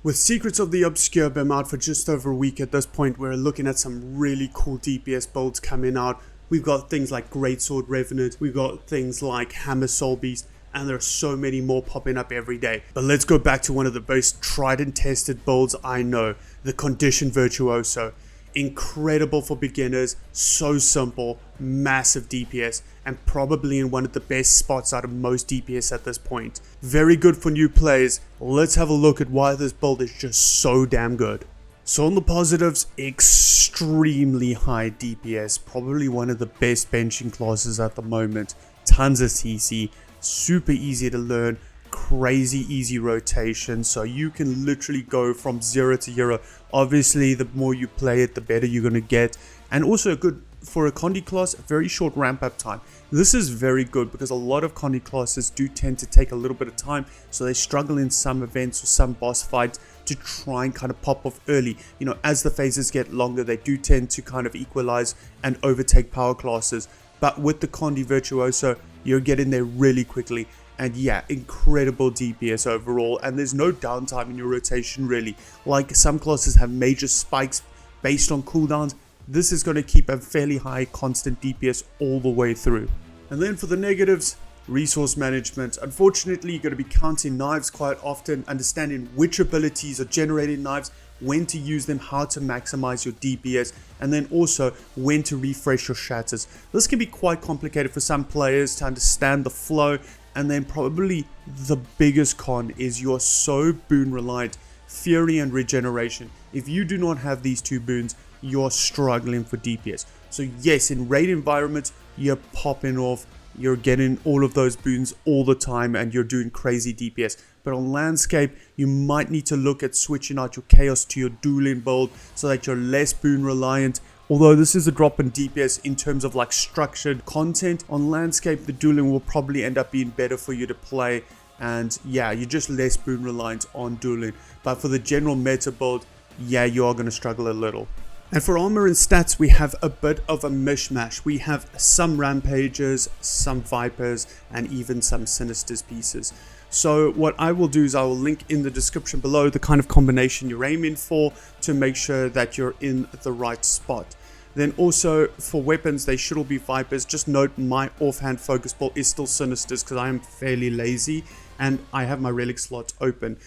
With Secrets of the Obscure been out for just over a week at this point, we're looking at some really cool DPS builds coming out. We've got things like Greatsword Revenant, we've got things like Hammer Soul Beast, and there are so many more popping up every day. But let's go back to one of the most tried and tested builds I know, the Condition Virtuoso. Incredible for beginners, so simple, massive DPS, and probably in one of the best spots out of most DPS at this point. Very good for new players. Let's have a look at why this build is just so damn good. So on the positives, extremely high DPS, probably one of the best benching classes at the moment. Tons of CC, super easy to learn, crazy easy rotation, so you can literally go from 0 to hero. Obviously the more you play it, the better you're going to get, and also good for a Condi class, very short ramp up time. This is very good because a lot of Condi classes do tend to take a little bit of time, so they struggle in some events or some boss fights to try and kind of pop off early. You know, as the phases get longer, they do tend to kind of equalize and overtake power classes, but with the Condi Virtuoso, you're getting there really quickly. And yeah, incredible DPS overall, and there's no downtime in your rotation really. Like some classes have major spikes based on cooldowns, this is going to keep a fairly high constant DPS all the way through. And then for the negatives, resource management. Unfortunately, you're going to be counting knives quite often, understanding which abilities are generating knives, when to use them, how to maximize your DPS, and then also when to refresh your shatters. This can be quite complicated for some players to understand the flow. And then probably the biggest con is you're so boon reliant. Fury and regeneration. If you do not have these two boons, you're struggling for DPS. So yes, in raid environments, you're popping off, you're getting all of those boons all the time, and you're doing crazy DPS. But on landscape, you might need to look at switching out your chaos to your dueling build so that you're less boon reliant. Although this is a drop in DPS in terms of like structured content, on landscape the dueling will probably end up being better for you to play, and yeah, you're just less boon reliant on dueling. But for the general meta build, yeah, you are going to struggle a little. And for armor and stats, we have a bit of a mishmash. We have some rampagers, some vipers, and even some sinisters pieces. So what I will do is I will link in the description below the kind of combination you're aiming for to make sure that you're in the right spot. Then also for weapons, they should all be vipers. Just note my offhand focus ball is still sinisters because I am fairly lazy and I have my relic slot open.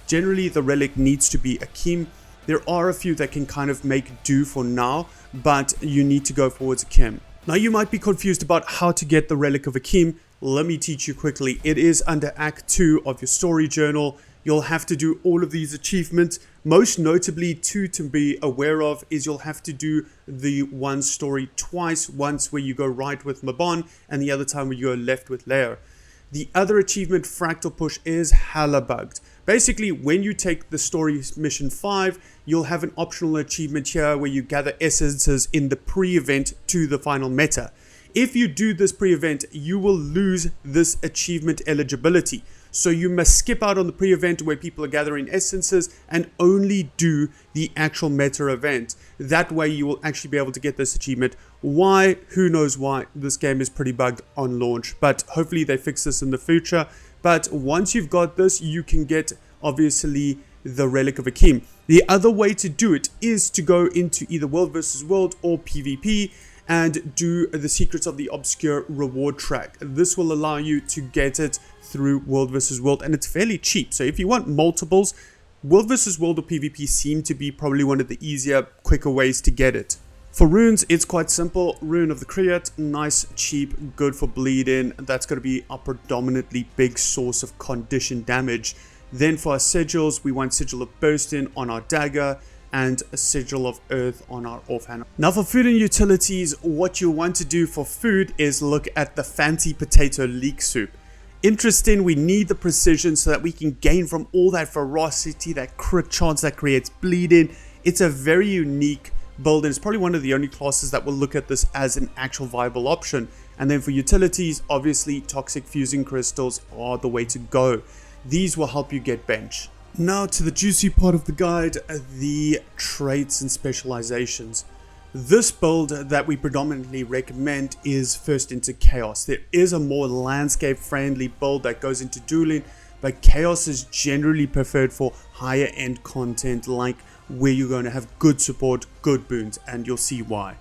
Generally the relic needs to be Akeem. There are a few that can kind of make do for now, but you need to go forwards Akeem. Now you might be confused about how to get the relic of Akeem. Let me teach you quickly. It is under Act 2 of your story journal. You'll have to do all of these achievements. Most notably, two to be aware of is you'll have to do the one story twice. Once where you go right with Mabon and the other time where you go left with Lair. The other achievement, Fractal Push, is hella bugged. Basically, when you take the story mission 5, you'll have an optional achievement here where you gather essences in the pre-event to the final meta. If you do this pre-event, you will lose this achievement eligibility. So you must skip out on the pre-event where people are gathering essences and only do the actual meta event. That way you will actually be able to get this achievement. Why? Who knows why? This game is pretty bugged on launch, but hopefully they fix this in the future. But once you've got this, you can get obviously the Relic of Akeem. The other way to do it is to go into either World vs. World or PvP and do the Secrets of the Obscure reward track. This will allow you to get it through World vs. World, and it's fairly cheap. So if you want multiples, World vs. World or PvP seem to be probably one of the easier, quicker ways to get it. For runes, it's quite simple. Rune of the Kriyat, nice, cheap, good for bleeding. That's going to be a predominantly big source of condition damage. Then for our sigils, we want Sigil of Bursting on our dagger and a Sigil of Earth on our offhand. Now for food and utilities, what you want to do for food is look at the Fancy Potato Leek Soup. Interesting, we need the precision so that we can gain from all that ferocity, that crit chance that creates bleeding. It's a very unique build, and it's probably one of the only classes that will look at this as an actual viable option. And then for utilities, obviously toxic fusing crystals are the way to go. These will help you get bench. Now to the juicy part of the guide, the traits and specializations. This build that we predominantly recommend is first into chaos. There is a more landscape friendly build that goes into dueling, but Chaos is generally preferred for higher end content, like where you're going to have good support, good boons, and you'll see why.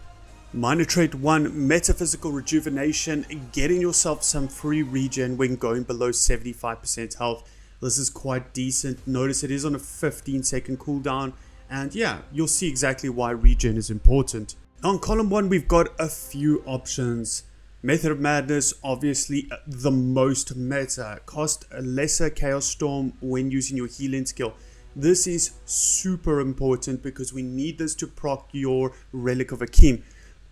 Minor trait 1, Metaphysical Rejuvenation, getting yourself some free regen when going below 75% health. This is quite decent. Notice it is on a 15-second cooldown, and yeah, you'll see exactly why regen is important. Now in column 1, we've got a few options. Method of Madness, obviously the most meta. Cost a lesser Chaos Storm when using your healing skill. This is super important because we need this to proc your Relic of Akeem.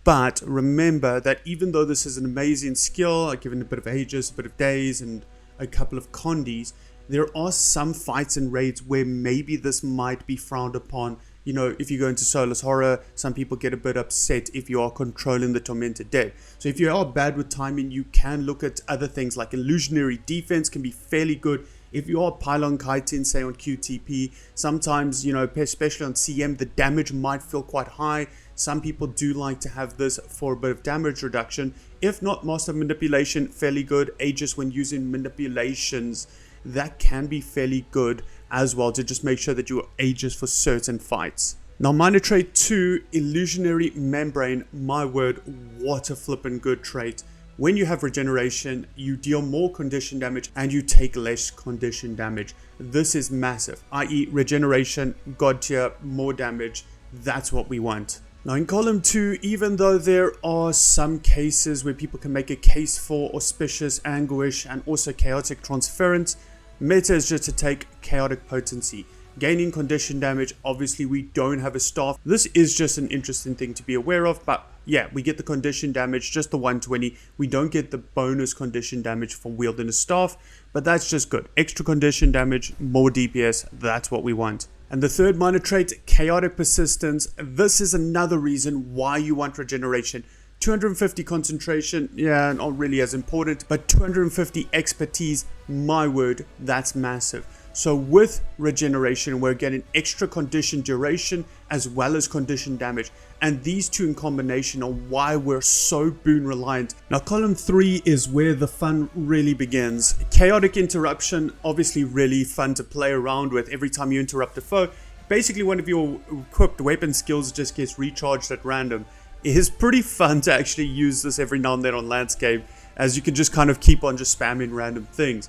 But remember that even though this is an amazing skill, given a bit of Aegis, a bit of Days, and a couple of Condis, there are some fights and raids where maybe this might be frowned upon. You know, if you go into Soulless Horror, some people get a bit upset if you are controlling the Tormented Dead. So if you are bad with timing, you can look at other things like Illusionary Defense can be fairly good. If you are Pylon Kiting, say on QTP, sometimes, you know, especially on CM, the damage might feel quite high. Some people do like to have this for a bit of damage reduction. If not, Master Manipulation, fairly good. Aegis when using manipulations, that can be fairly good as well, to just make sure that you are Aegis for certain fights. Now minor trait 2, Illusionary Membrane. My word, what a flippin' good trait. When you have regeneration, you deal more condition damage and you take less condition damage. This is massive, i.e. regeneration, god tier, more damage. That's what we want. Now in column 2, even though there are some cases where people can make a case for Auspicious Anguish and also Chaotic Transference, meta is just to take Chaotic Potency. Gaining condition damage, obviously we don't have a staff. This is just an interesting thing to be aware of, but yeah, we get the condition damage, just the 120. We don't get the bonus condition damage from wielding a staff, but that's just good. Extra condition damage, more DPS, that's what we want. And the third minor trait, Chaotic Persistence. This is another reason why you want regeneration. 250 concentration, yeah, not really as important, but 250 expertise, my word, that's massive. So with regeneration, we're getting extra condition duration as well as condition damage. And these two in combination are why we're so boon reliant. Now column 3 is where the fun really begins. Chaotic Interruption, obviously really fun to play around with. Every time you interrupt a foe, basically one of your equipped weapon skills just gets recharged at random. It is pretty fun to actually use this every now and then on landscape, as you can just kind of keep on just spamming random things.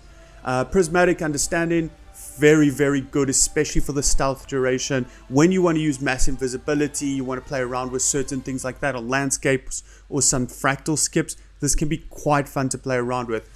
Prismatic Understanding, very, very good, especially for the stealth duration. When you want to use mass invisibility, you want to play around with certain things like that on landscapes or some fractal skips, this can be quite fun to play around with.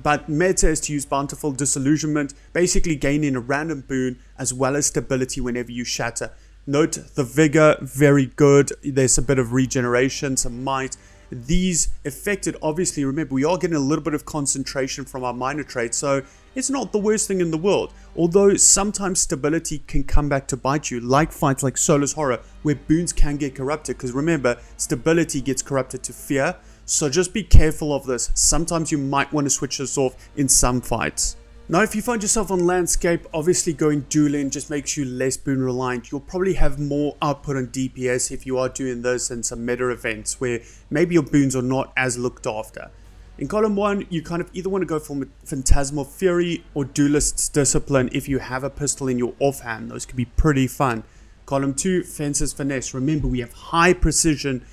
But meta is to use Bountiful Disillusionment, basically gaining a random boon as well as stability whenever you shatter. Note the Vigor, very good. There's a bit of regeneration, some might. These affected, obviously, remember, we are getting a little bit of concentration from our minor traits, so it's not the worst thing in the world. Although sometimes stability can come back to bite you, like fights like Soulless Horror, where boons can get corrupted. Because remember, stability gets corrupted to fear, so just be careful of this. Sometimes you might want to switch this off in some fights. Now if you find yourself on landscape, obviously going Dueling just makes you less boon reliant. You'll probably have more output on DPS if you are doing this in some meta events where maybe your boons are not as looked after. In column 1, you kind of either want to go for Phantasmal Fury or Duelist's Discipline if you have a pistol in your offhand. Those can be pretty fun. Column 2, Fencer's Finesse. Remember, we have high precision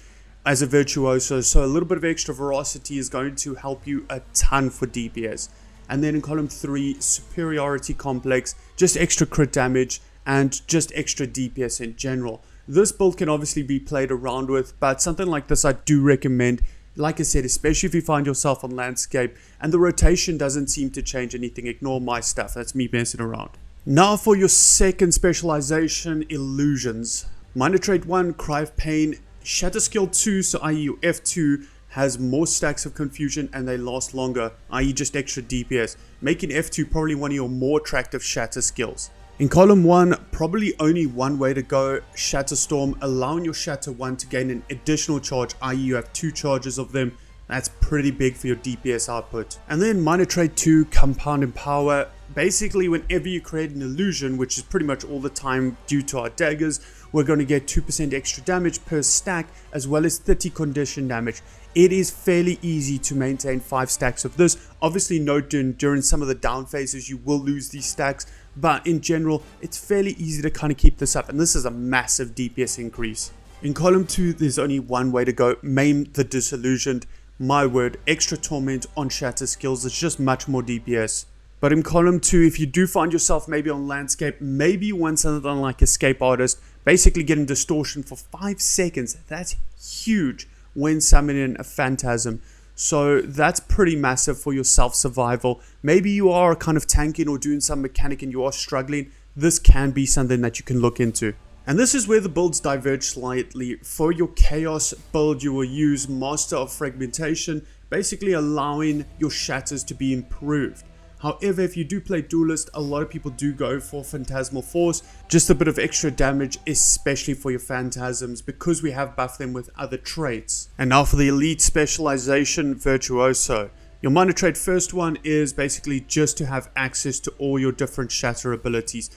as a Virtuoso, so a little bit of extra Veracity is going to help you a ton for DPS. And then in column 3, Superiority Complex, just extra crit damage and just extra DPS in general. This build can obviously be played around with, but something like this I do recommend. Like I said, especially if you find yourself on landscape and the rotation doesn't seem to change anything. Ignore my stuff, that's me messing around. Now for your second specialization, Illusions. Minor trait 1, Cry of Pain. Shatter Skill 2, so i.e. your F2, has more stacks of confusion and they last longer, i.e. just extra DPS, making F2 probably one of your more attractive shatter skills. In column 1, probably only one way to go, Shatter Storm, allowing your Shatter 1 to gain an additional charge, i.e. you have 2 charges of them. That's pretty big for your DPS output. And then minor trait 2, Compounding Power, Basically, whenever you create an illusion, which is pretty much all the time due to our daggers, we're going to get 2% extra damage per stack, as well as 30 condition damage. It is fairly easy to maintain 5 stacks of this. Obviously, note during some of the down phases, you will lose these stacks, but in general, it's fairly easy to kind of keep this up, and this is a massive DPS increase. In column 2, there's only one way to go: maim the disillusioned. My word, extra torment on Shatter Skills is just much more DPS. But in column 2, if you do find yourself maybe on landscape, maybe you want something like Escape Artist, basically getting distortion for 5 seconds, that's huge when summoning a phantasm. So that's pretty massive for your self-survival. Maybe you are kind of tanking or doing some mechanic and you are struggling. This can be something that you can look into. And this is where the builds diverge slightly. For your Chaos build, you will use Master of Fragmentation, basically allowing your shatters to be improved. However, if you do play Duelist, a lot of people do go for Phantasmal Force, just a bit of extra damage, especially for your Phantasms, because we have buffed them with other traits. And now for the Elite Specialization, Virtuoso. Your minor trait first one is basically just to have access to all your different shatter abilities.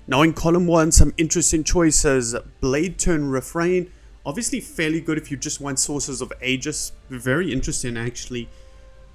Now in column 1, some interesting choices. Blade Turn Refrain, obviously fairly good if you just want Sources of Aegis, very interesting actually.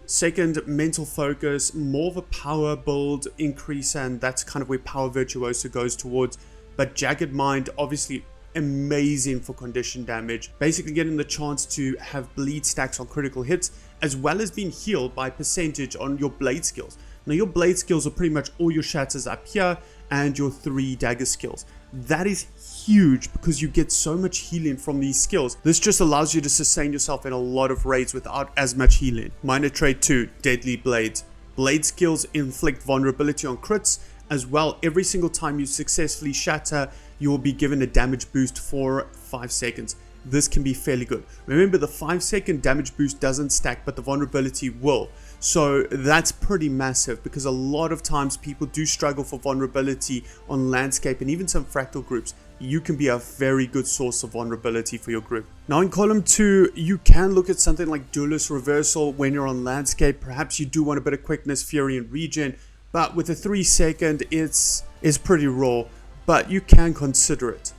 Second, Mental Focus, more of a power build increase, and that's kind of where Power Virtuoso goes towards. But Jagged Mind, obviously amazing for condition damage, basically getting the chance to have bleed stacks on critical hits, as well as being healed by percentage on your blade skills. Now your blade skills are pretty much all your shatters up here and your 3 dagger skills. That is huge because you get so much healing from these skills. This just allows you to sustain yourself in a lot of raids without as much healing. Minor trait 2, Deadly Blades. Blade skills inflict vulnerability on crits. As well, every single time you successfully shatter, you will be given a damage boost for 5 seconds. This can be fairly good. Remember, the 5-second damage boost doesn't stack, but the vulnerability will. So that's pretty massive because a lot of times people do struggle for vulnerability on landscape and even some fractal groups. You can be a very good source of vulnerability for your group. Now in column 2, you can look at something like Duelist Reversal when you're on landscape. Perhaps you do want a bit of quickness, fury and regen, but with a 3-second it's pretty raw, but you can consider it.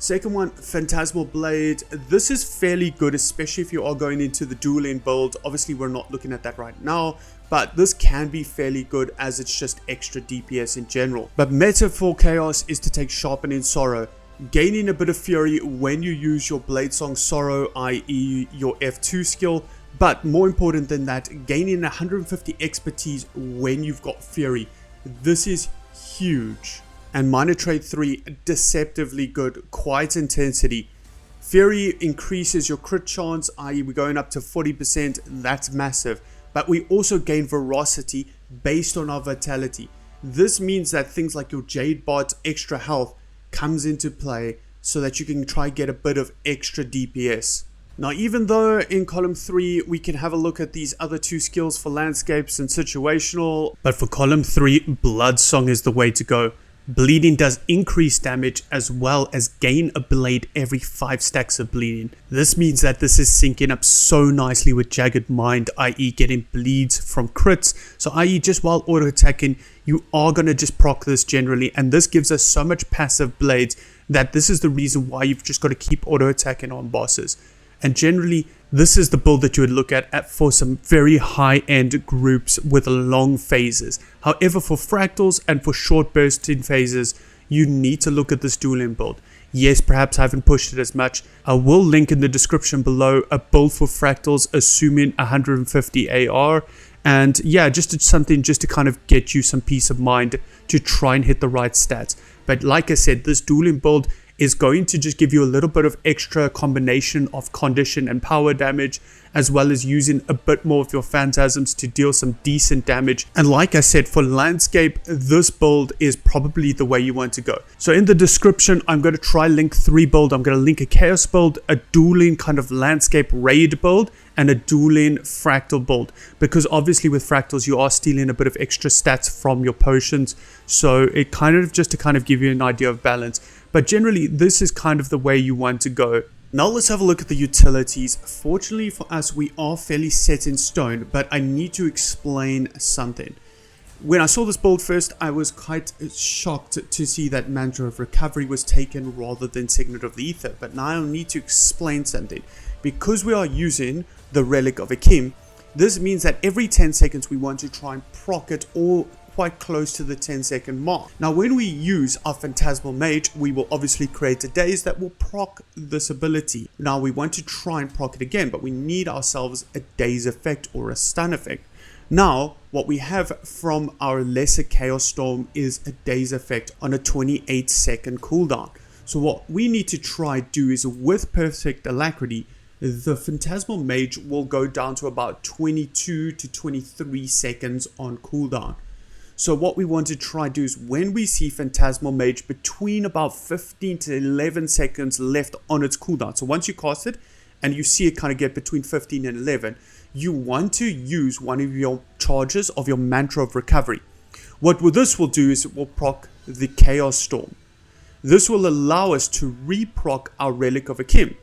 Second one, Phantasmal Blade. This is fairly good, especially if you are going into the Dueling build. Obviously, we're not looking at that right now, but this can be fairly good as it's just extra DPS in general. But meta for Chaos is to take Sharpening Sorrow, gaining a bit of fury when you use your Blade Song Sorrow, i.e. your F2 skill, but more important than that, gaining 150 expertise when you've got fury. This is huge. And minor trait 3, deceptively good, quiet intensity. Fury increases your crit chance, i.e. we're going up to 40%, that's massive. But we also gain veracity based on our vitality. This means that things like your Jade Bot extra health comes into play so that you can try get a bit of extra DPS. Now even though in column 3 we can have a look at these other 2 skills for landscapes and situational, but for column 3, Blood Song is the way to go. Bleeding does increase damage as well as gain a blade every 5 stacks of bleeding. This means that this is syncing up so nicely with Jagged Mind, i.e. getting bleeds from crits. So i.e. just while auto attacking, you are going to just proc this generally, and this gives us so much passive blades that this is the reason why you've just got to keep auto attacking on bosses. And generally, this is the build that you would look at for some very high-end groups with long phases. However, for fractals and for short bursting phases, you need to look at this Dueling build. Yes, perhaps I haven't pushed it as much. I will link in the description below a build for fractals assuming 150 AR. And yeah, something to kind of get you some peace of mind to try and hit the right stats. But like I said, this Dueling build is going to just give you a little bit of extra combination of condition and power damage, as well as using a bit more of your phantasms to deal some decent damage. And like I said, for landscape, this build is probably the way you want to go. So in the description, I'm going to try link 3 build. I'm going to link a chaos build, a dueling kind of landscape raid build, and a dueling fractal build, because obviously with fractals you are stealing a bit of extra stats from your potions, so it kind of just to kind of give you an idea of balance. But generally, this is kind of the way you want to go. Now let's have a look at the utilities. Fortunately for us, we are fairly set in stone, but I need to explain something. When I saw this build first, I was quite shocked to see that Mantra of Recovery was taken rather than Signet of the Ether, but now I need to explain something. Because we are using the Relic of Akeem, this means that every 10 seconds we want to try and proc it all quite close to the 10-second mark. Now when we use our Phantasmal Mage, we will obviously create a daze that will proc this ability. Now we want to try and proc it again, but we need ourselves a daze effect or a stun effect. Now what we have from our lesser Chaos Storm is a daze effect on a 28-second cooldown. So what we need to try do is, with Perfect Alacrity, the Phantasmal Mage will go down to about 22 to 23 seconds on cooldown. So what we want to try do is, when we see Phantasmal Mage between about 15 to 11 seconds left on its cooldown, so once you cast it and you see it kind of get between 15 and 11, you want to use one of your charges of your Mantra of Recovery. What this will do is it will proc the Chaos Storm. This will allow us to re-proc our Relic of Akeem.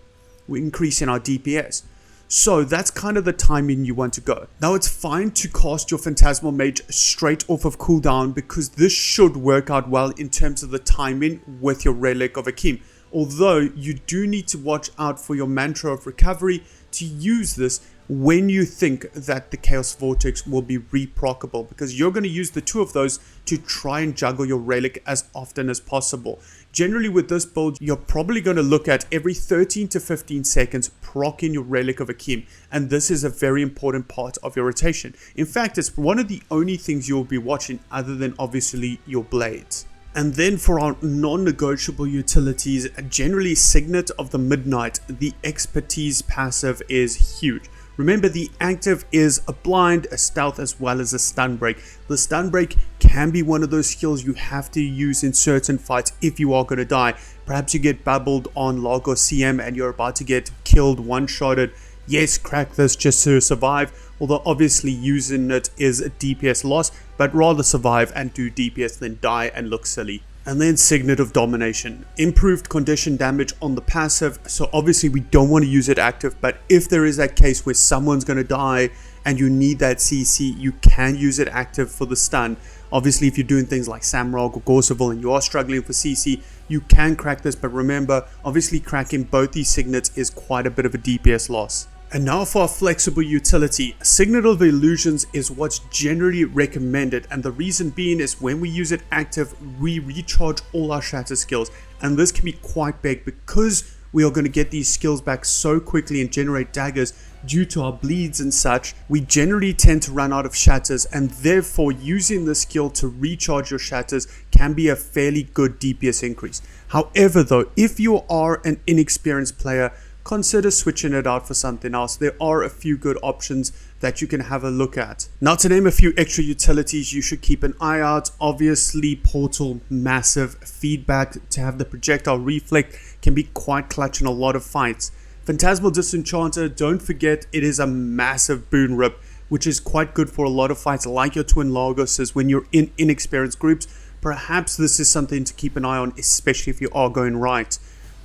We're increasing our DPS. So that's kind of the timing you want to go. Now it's fine to cast your Phantasmal Mage straight off of cooldown, because this should work out well in terms of the timing with your Relic of Akeem. Although you do need to watch out for your Mantra of Recovery to use this when you think that the Chaos Vortex will be re-proccable, because you're going to use the two of those to try and juggle your Relic as often as possible. Generally with this build, you're probably going to look at every 13 to 15 seconds proccing your Relic of Akeem, and this is a very important part of your rotation. In fact, it's one of the only things you'll be watching other than obviously your blades. And then for our non-negotiable utilities, generally Signet of the Midnight, the expertise passive is huge. Remember, the active is a blind, a stealth, as well as a stun break. The stun break can be one of those skills you have to use in certain fights if you are going to die. Perhaps you get bubbled on log or CM and you're about to get killed, one-shotted. Yes, crack this just to survive, although obviously using it is a DPS loss, but rather survive and do DPS than die and look silly. And then Signet of Domination, improved condition damage on the passive, so obviously we don't want to use it active, but if there is that case where someone's going to die and you need that CC, you can use it active for the stun. Obviously if you're doing things like Samrog or Gorseville and you are struggling for CC, you can crack this, but remember, obviously cracking both these Signets is quite a bit of a DPS loss. And now for our flexible utility, Signet of Illusions is what's generally recommended, and the reason being is when we use it active, we recharge all our Shatter Skills, and this can be quite big because we are going to get these skills back so quickly and generate daggers due to our bleeds and such. We generally tend to run out of shatters, and therefore using the skill to recharge your shatters can be a fairly good DPS increase. However though, if you are an inexperienced player, consider switching it out for something else. There are a few good options that you can have a look at. Now to name a few extra utilities you should keep an eye out, obviously Portal, massive. Feedback to have the projectile reflect can be quite clutch in a lot of fights. Phantasmal Disenchanter, don't forget it is a massive boon rip, which is quite good for a lot of fights like your Twin Lagoses when you're in inexperienced groups. Perhaps this is something to keep an eye on, especially if you are going right.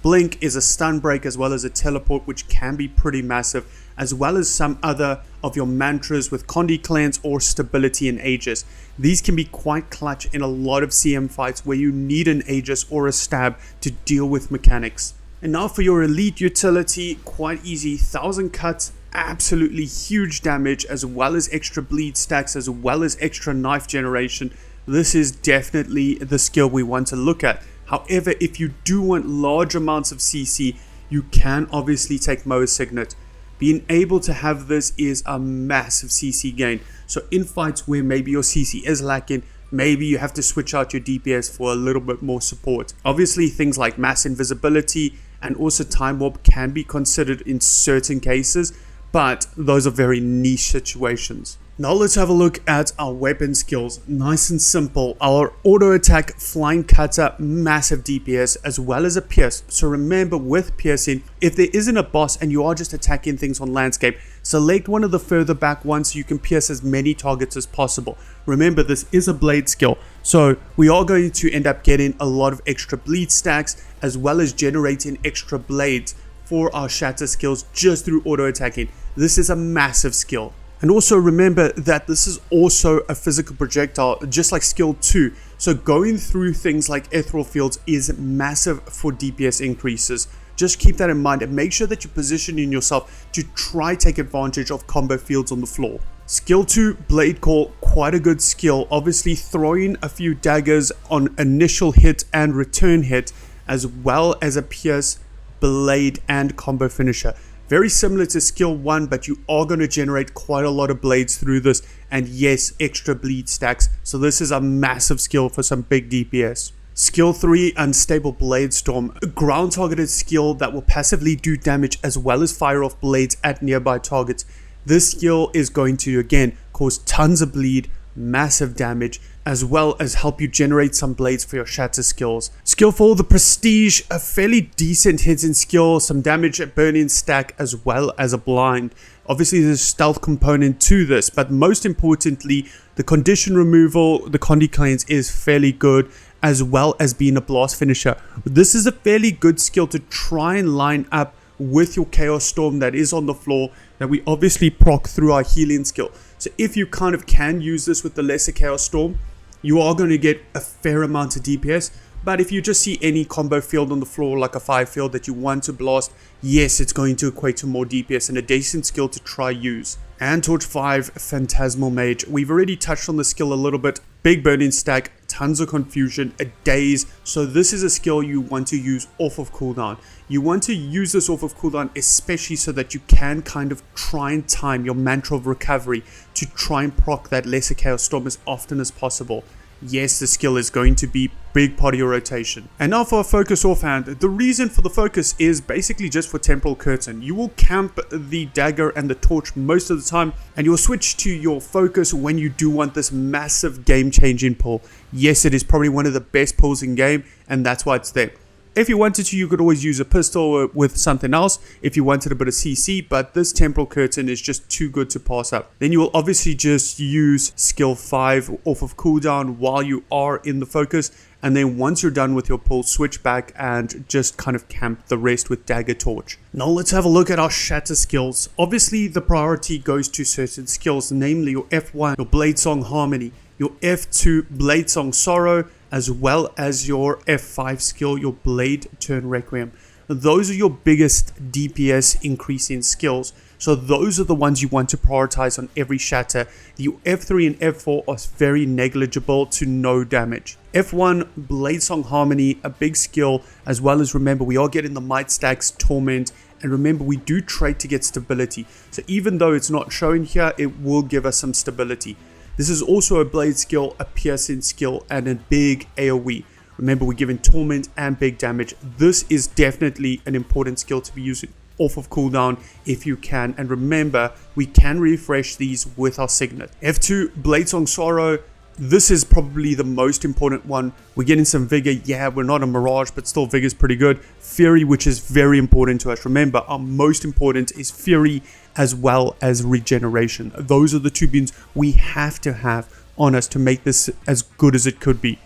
Blink is a stun break as well as a teleport, which can be pretty massive, as well as some other of your mantras with Condi Cleanse or Stability and Aegis. These can be quite clutch in a lot of CM fights where you need an Aegis or a stab to deal with mechanics. And now for your elite utility, quite easy. 1000 cuts, absolutely huge damage, as well as extra bleed stacks, as well as extra knife generation. This is definitely the skill we want to look at. However, if you do want large amounts of CC, you can obviously take Moa Signet. Being able to have this is a massive CC gain. So in fights where maybe your CC is lacking, maybe you have to switch out your DPS for a little bit more support. Obviously things like mass invisibility and also time warp can be considered in certain cases, but those are very niche situations. Now let's have a look at our weapon skills. Nice and simple. Our auto attack, flying cutter, massive DPS, as well as a pierce. So remember, with piercing, if there isn't a boss and you are just attacking things on landscape, select one of the further back ones so you can pierce as many targets as possible. Remember, this is a blade skill, so we are going to end up getting a lot of extra bleed stacks as well as generating extra blades for our shatter skills just through auto attacking. This is a massive skill. And also remember that this is also a physical projectile, just like skill 2. So going through things like ethereal fields is massive for DPS increases. Just keep that in mind and make sure that you're positioning yourself to try take advantage of combo fields on the floor. Skill 2, Blade Call, quite a good skill. Obviously throwing a few daggers on initial hit and return hit, as well as a pierce, blade, and combo finisher. Very similar to skill 1, but you are going to generate quite a lot of blades through this, and yes, extra bleed stacks. So this is a massive skill for some big DPS. Skill 3, Unstable Blade Storm, a ground targeted skill that will passively do damage as well as fire off blades at nearby targets. This skill is going to again cause tons of bleed, massive damage, as well as help you generate some blades for your Shatter Skills. Skill 4, the Prestige, a fairly decent hitting skill, some damage at burning stack as well as a blind. Obviously there's a stealth component to this, but most importantly the condition removal, the Condi Cleanse is fairly good, as well as being a blast finisher. This is a fairly good skill to try and line up with your Chaos Storm that is on the floor, that we obviously proc through our healing skill. So if you kind of can use this with the lesser Chaos Storm, you are going to get a fair amount of DPS. But if you just see any combo field on the floor, like a 5 field that you want to blast, yes, it's going to equate to more DPS and a decent skill to try use. And Torch 5, Phantasmal Mage. We've already touched on the skill a little bit. Big burning stack, tons of confusion, a daze. So this is a skill you want to use off of cooldown. You want to use this off of cooldown, especially so that you can kind of try and time your Mantra of Recovery to try and proc that lesser Chaos Storm as often as possible. Yes, the skill is going to be big part of your rotation. And now for a focus offhand. The reason for the focus is basically just for Temporal Curtain. You will camp the dagger and the torch most of the time, and you'll switch to your focus when you do want this massive game-changing pull. Yes, it is probably one of the best pulls in game, and that's why it's there. If you wanted to, you could always use a pistol with something else if you wanted a bit of CC, but this Temporal Curtain is just too good to pass up. Then you will obviously just use skill 5 off of cooldown while you are in the focus, and then once you're done with your pull, switch back and just kind of camp the rest with Dagger Torch. Now let's have a look at our Shatter Skills. Obviously the priority goes to certain skills, namely your F1, your Bladesong Harmony, your F2 Bladesong Sorrow, as well as your F5 skill, your Blade Turn Requiem. Those are your biggest DPS increasing skills. So those are the ones you want to prioritize on every shatter. Your F3 and F4 are very negligible to no damage. F1, Bladesong Harmony, a big skill, as well as remember we are getting the Might Stacks, Torment, and remember we do trade to get stability. So even though it's not showing here, it will give us some stability. This is also a blade skill, a piercing skill, and a big AoE. Remember, we're given torment and big damage. This is definitely an important skill to be using off of cooldown if you can. And remember, we can refresh these with our signet. F2, Bladesong Sorrow. This is probably the most important one. We're getting some vigor. Yeah, we're not a Mirage, but still vigor is pretty good. Fury, which is very important to us. Remember, our most important is Fury as well as regeneration. Those are the two beans we have to have on us to make this as good as it could be.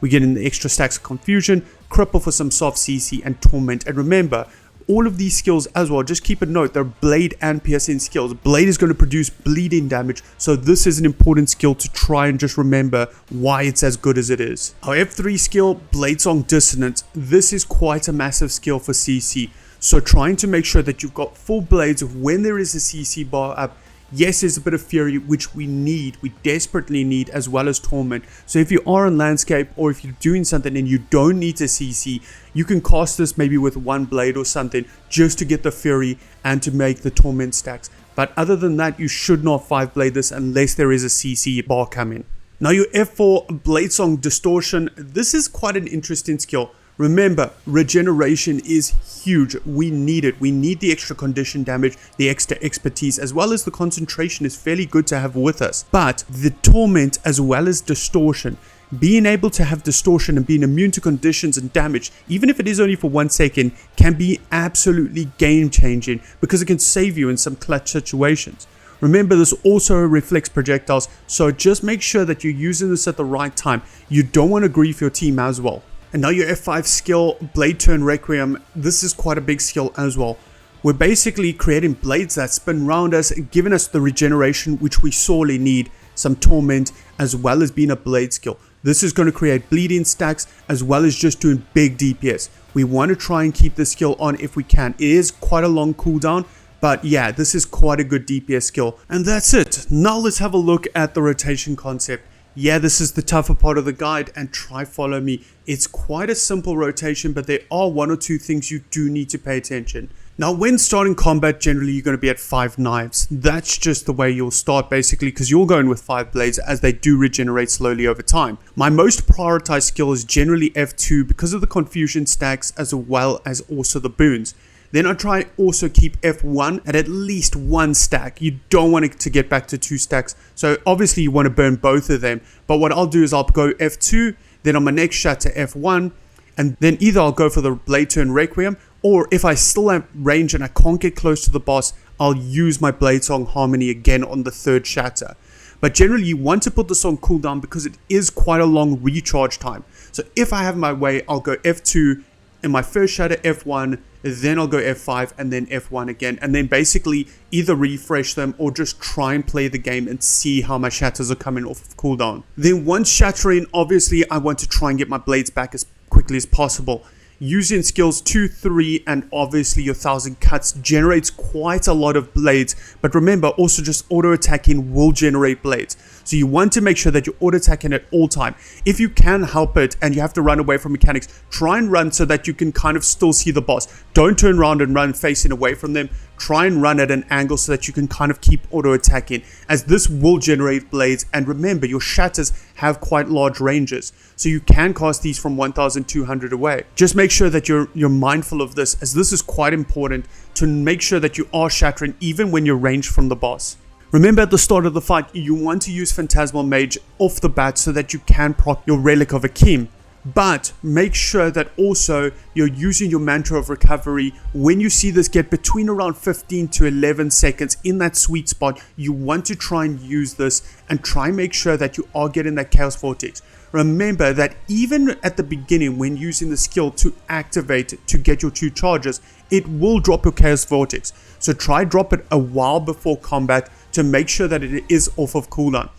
We're getting the extra stacks of confusion, cripple for some soft CC, and torment. And remember, all of these skills as well, just keep a note, they're blade and piercing skills. Blade is going to produce bleeding damage, so this is an important skill to try and just remember why it's as good as it is. Our F3 skill, Bladesong Dissonance. This is quite a massive skill for CC. So trying to make sure that you've got full blades when there is a CC bar up. Yes, there's a bit of Fury, which we desperately need, as well as Torment. So if you are on landscape, or if you're doing something and you don't need to CC, you can cast this maybe with one blade or something, just to get the Fury and to make the Torment stacks. But other than that, you should not 5-blade this unless there is a CC bar coming. Now your F4 Bladesong Distortion. This is quite an interesting skill. Remember, regeneration is huge. We need it. We need the extra condition damage, the extra expertise, as well as the concentration is fairly good to have with us. But the torment as well as distortion, being able to have distortion and being immune to conditions and damage, even if it is only for 1 second, can be absolutely game changing because it can save you in some clutch situations. Remember, this also reflects projectiles, so just make sure that you're using this at the right time. You don't want to grief your team as well. And now your F5 skill, Blade Turn Requiem. This is quite a big skill as well. we're basically creating blades that spin around us, giving us the regeneration which we sorely need, some torment, as well as being a blade skill. This is going to create bleeding stacks as well as just doing big DPS. We want to try and keep this skill on if we can. It is quite a long cooldown, but yeah, this is quite a good DPS skill. And that's it. Now let's have a look at the rotation concept. Yeah, this is the tougher part of the guide, and try follow me. It's quite a simple rotation, but there are one or two things you do need to pay attention. Now, when starting combat, generally you're going to be at 5 knives. That's just the way you'll start basically, because you're going with 5 blades as they do regenerate slowly over time. My most prioritized skill is generally F2 because of the confusion stacks as well as also the boons. Then I try also keep F1 at least 1 stack. You don't want it to get back to 2 stacks. So obviously you want to burn both of them. But what I'll do is I'll go F2, then on my next shatter F1, and then either I'll go for the blade turn Requiem, or if I still have range and I can't get close to the boss, I'll use my blade song Harmony again on the 3rd shatter. But generally you want to put this on cooldown because it is quite a long recharge time. So if I have my way, I'll go F2 in my first shatter, F1, then I'll go F5 and then F1 again, and then basically either refresh them or just try and play the game and see how my shatters are coming off of cooldown. Then once shattering, obviously I want to try and get my blades back as quickly as possible. Using skills 2, 3 and obviously your 1000 cuts generates quite a lot of blades, but remember also just auto attacking will generate blades. So you want to make sure that you're auto attacking at all time. If you can help it and you have to run away from mechanics, try and run so that you can kind of still see the boss. Don't turn around and run facing away from them. Try and run at an angle so that you can kind of keep auto attacking, as this will generate blades. And remember, your shatters have quite large ranges, so you can cast these from 1200 away. Just make sure that you're mindful of this, as this is quite important to make sure that you are shattering even when you're ranged from the boss. Remember, at the start of the fight, you want to use Phantasmal Mage off the bat so that you can proc your Relic of Akeem. But make sure that also you're using your Mantra of Recovery. When you see this get between around 15 to 11 seconds in that sweet spot, you want to try and use this and try and make sure that you are getting that Chaos Vortex. Remember that even at the beginning when using the skill to activate to get your 2 charges, it will drop your Chaos Vortex. So try drop it a while before combat to make sure that it is off of cooldown.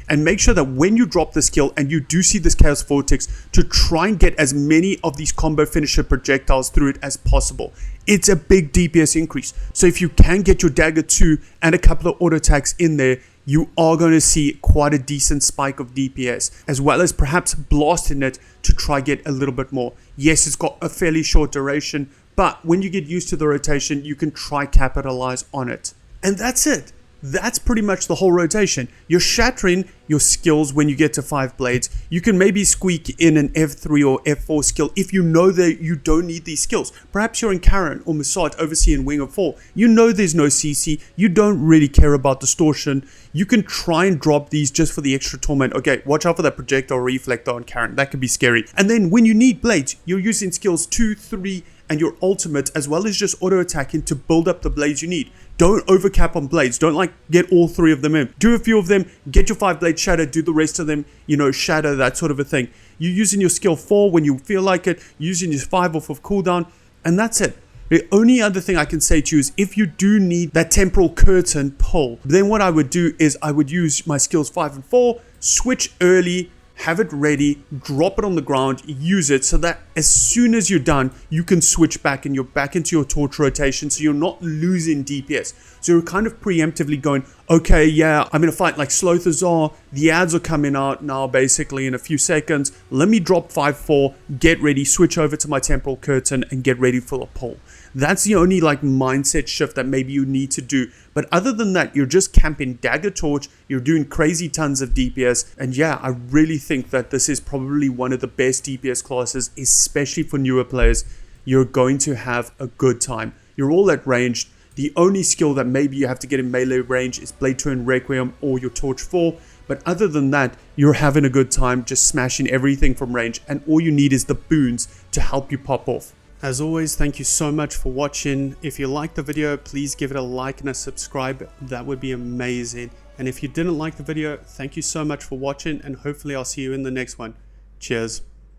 And make sure that when you drop the skill and you do see this Chaos Vortex, to try and get as many of these combo finisher projectiles through it as possible. It's a big DPS increase. So if you can get your Dagger 2 and a couple of auto attacks in there, you are going to see quite a decent spike of DPS, as well as perhaps blasting it to try get a little bit more. Yes, it's got a fairly short duration, but when you get used to the rotation, you can try capitalize on it. And that's it. That's pretty much the whole rotation. You're shattering your skills when you get to 5 blades. You can maybe squeak in an F3 or F4 skill if you know that you don't need these skills. Perhaps you're in Karen or Masat overseeing Wing of 4. You know there's no CC. You don't really care about distortion. You can try and drop these just for the extra torment. Okay, watch out for that projectile reflector on Karen. That could be scary. And then when you need blades, you're using skills 2, 3, and your ultimate, as well as just auto attacking to build up the blades you need. Don't overcap on blades. Don't like get all 3 of them in. Do a few of them, get your 5 blade shatter, do the rest of them, shatter, that sort of a thing. You're using your skill 4 when you feel like it, using your 5 off of cooldown, and that's it. The only other thing I can say to you is if you do need that temporal curtain pull, then what I would do is I would use my skills 5 and 4, switch early, have it ready, drop it on the ground, use it so that as soon as you're done, you can switch back and you're back into your torch rotation so you're not losing DPS. So you're kind of preemptively going, okay, yeah, I'm in a fight like Slothers are, the ads are coming out now basically in a few seconds, let me drop 5-4, get ready, switch over to my temporal curtain and get ready for the pull. That's the only like mindset shift that maybe you need to do. But other than that, you're just camping Dagger Torch, you're doing crazy tons of DPS, and yeah, I really think that this is probably one of the best DPS classes, especially for newer players. You're going to have a good time. You're all at range. The only skill that maybe you have to get in melee range is Blade Turn Requiem or your Torch 4, but other than that, you're having a good time just smashing everything from range, and all you need is the boons to help you pop off. As always, thank you so much for watching. If you liked the video, please give it a like and a subscribe. That would be amazing. And if you didn't like the video, thank you so much for watching, and hopefully I'll see you in the next one. Cheers.